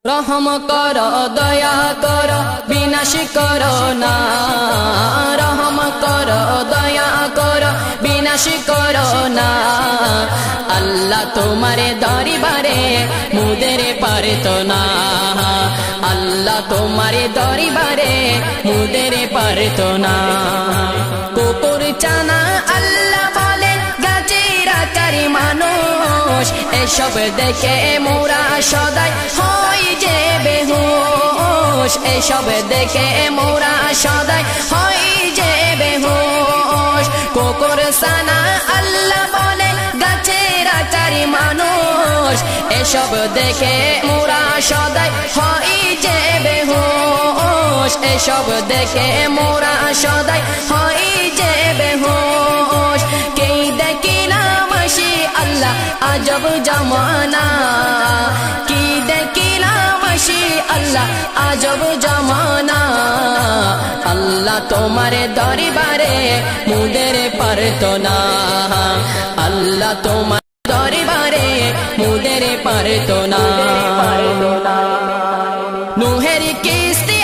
রহম কর দয়া কর বিনাশ কর না, রহম কর দয়া কর বিনাশ কর না। আল্লাহ তোমারে দরবারে মুদের পারত না, আল্লাহ তোমারে দরবারে মুদের পারত না। কুকুর চানা আল্লাহ বলে গাছের আকারে মানুষ, এসব দেখে মোরা সদাই হই যে বেহুশ, এসব দেখে মোরা সদাই হই যে বেহুশ। কুকুর ছানা আল্লাহ বলে গাছের আকারে মানুষ, এসব দেখে মোরা সদাই হই যে বেহুশ, এসব দেখে মোরা সদাই হই যে বেহুশ। কে দেখিলাম আসি আল্লাহ আজব জামানা, কি দেখিলাম আসি আল্লাহ আজব জামানা। আল্লাহ তোমারে দরবারে মুদের পারত না, আল্লাহ তোমার দরবারে মুদের পারত না। নুহের কিস্তি